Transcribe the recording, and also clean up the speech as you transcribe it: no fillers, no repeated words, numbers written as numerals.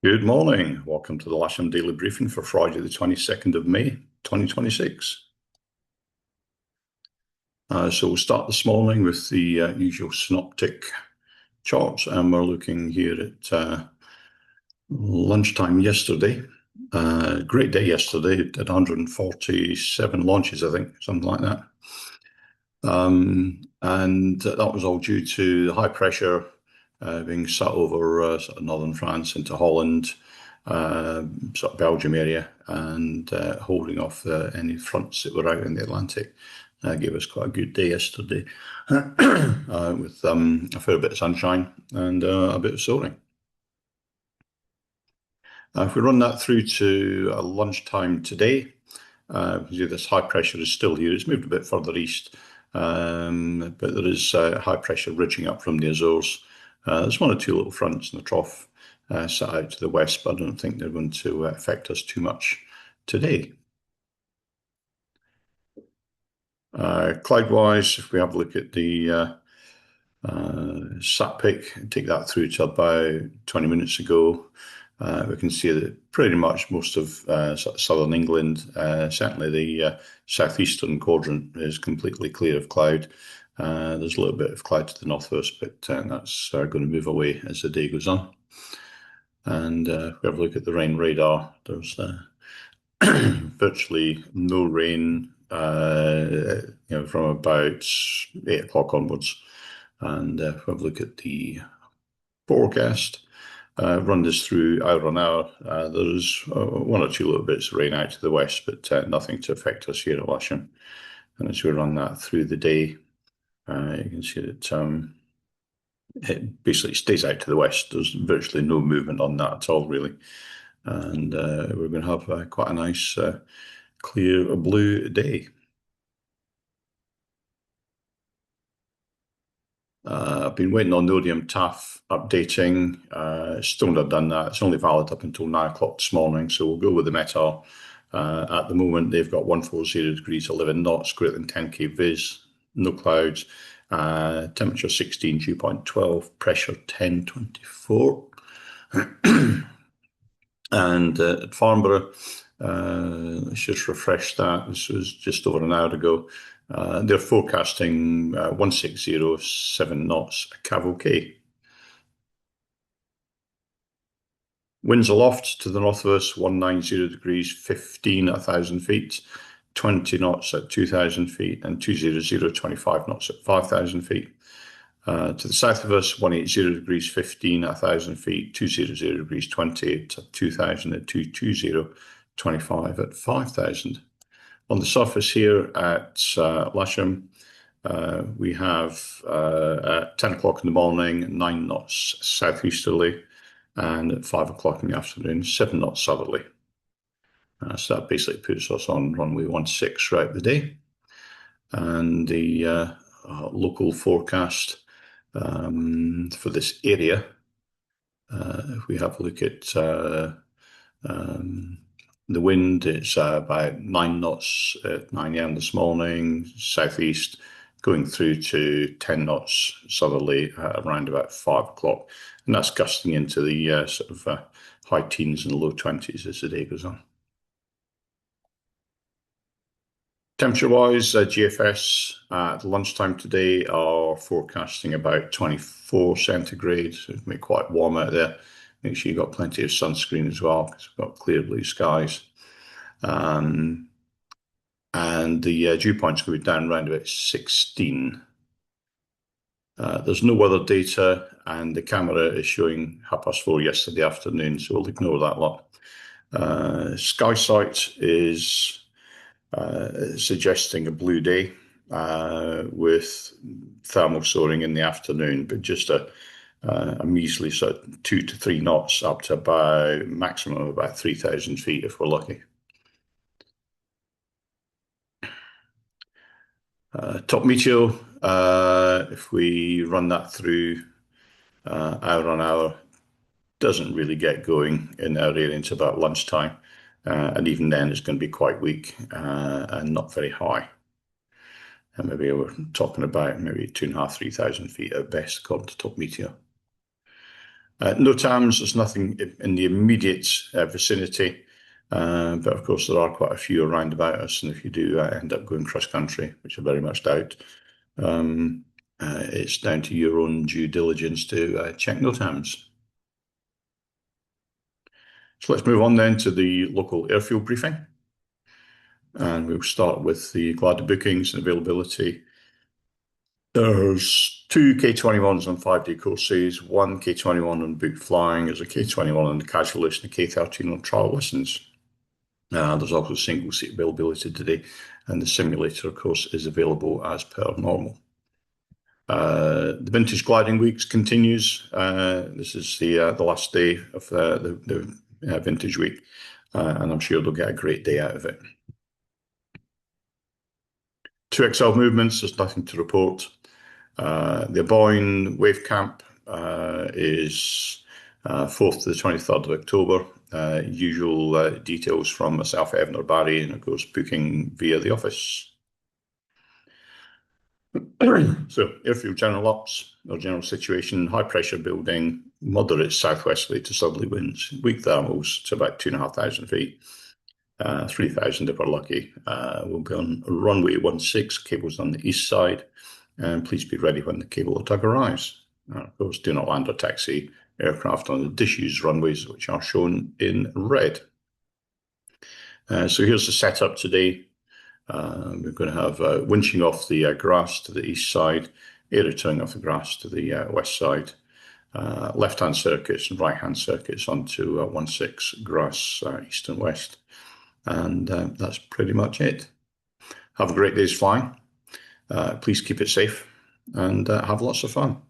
Good morning. Welcome to the Lasham Daily Briefing for Friday, the 22nd of May, 2026. So we'll start this morning with the usual synoptic charts, and we're looking here at lunchtime yesterday. Great day yesterday, at 147 launches, I think, something like that. And that was all due to the high pressure being sat over sort of northern France into Holland, sort of Belgium area, and holding off any fronts that were out in the Atlantic. Gave us quite a good day yesterday with a fair bit of sunshine and a bit of soaring. If we run that through to lunchtime today, this high pressure is still here. It's moved a bit further east, but there is high pressure ridging up from the Azores. There's one or two little fronts in the trough set out to the west, but I don't think they're going to affect us too much today. Cloud-wise, if we have a look at the sat pic, take that through to about 20 minutes ago, we can see that pretty much most of sort of southern England, certainly the southeastern quadrant, is completely clear of cloud. There's a little bit of cloud to the northwest, but that's going to move away as the day goes on. And if we have a look at the rain radar, there's virtually no rain from about 8 o'clock onwards. And if we have a look at the forecast, run this through hour on hour. There's one or two little bits of rain out to the west, but nothing to affect us here at Lasham. And as we run that through the day, you can see that it basically stays out to the west. There's virtually no movement on that at all, really. And we're going to have quite a nice clear blue day. I've been waiting on Nodium TAF updating. Still not done that. It's only valid up until 9 o'clock this morning, so we'll go with the METAR. At the moment, they've got 140 degrees, 11 knots, greater than 10k viz, no clouds, temperature 16, dew point 12, pressure 1024. And at Farnborough, let's just refresh that. This was just over an hour ago. They're forecasting 1607 knots a cavalcade. Winds aloft to the north of us, 190 degrees, 15 at 1,000 feet, 20 knots at 2,000 feet, and 200, 25 knots at 5,000 feet. To the south of us, 180 degrees, 15 at 1,000 feet, 200 degrees, 20 at 2,000, and 220, 25 at 5,000. On the surface here at Lasham, we have at 10 o'clock in the morning, 9 knots southeasterly, and at 5 o'clock in the afternoon, 7 knots southerly. So that basically puts us on runway 16 throughout the day. And the local forecast for this area, if we have a look at the wind, it's about 9 knots at 9 a.m. this morning, southeast, going through to 10 knots southerly around about 5 o'clock. And that's gusting into the sort of high teens and low 20s as the day goes on. Temperature-wise, GFS at lunchtime today are forecasting about 24 centigrade, so it's quite warm out there. Make sure you've got plenty of sunscreen as well, because we've got clear blue skies. And the dew point's going to be down around about 16. There's no weather data, and the camera is showing 4:30 yesterday afternoon, so we'll ignore that lot. SkySight is suggesting a blue day with thermal soaring in the afternoon, but just a measly sort of 2 to 3 knots up to about maximum of about 3,000 feet if we're lucky. Top meteo, if we run that through hour on hour, doesn't really get going in our area until about lunchtime. And even then it's going to be quite weak and not very high. And maybe we're talking about maybe 2,500 to 3,000 feet at best according to top meteo. No TAMs, there's nothing in the immediate vicinity, but of course there are quite a few around about us, and if you do end up going cross-country, which I very much doubt, it's down to your own due diligence to check no TAMs. So let's move on then to the local airfield briefing. And we'll start with the Gladden bookings and availability. There's two K21s on 5-day courses, one K21 on booked flying, there's a K21 on the casual list, and a K13 on trial lessons. There's also single seat availability today, and the simulator, of course, is available as per normal. The Vintage Gliding Weeks continues. This is the last day of the Vintage Week, and I'm sure they'll get a great day out of it. 2XL movements, there's nothing to report. The Boyne Wave Camp is 4th to the 23rd of October. Usual details from myself, Evan or Barry, and of course booking via the office. So airfield general ops or general situation, high pressure building, moderate southwesterly to southerly winds, weak thermals to about 2,500 feet. 3,000 if we're lucky. We'll be on runway 16, cables on the east side, and please be ready when the cable tug arrives. Of course, do not land or taxi aircraft on the disused runways, which are shown in red. So here's the setup today. We're going to have winching off the grass to the east side, air returning off the grass to the west side, left-hand circuits and right-hand circuits onto 16 grass east and west. And that's pretty much it. Have a great day's flying. Please keep it safe and have lots of fun.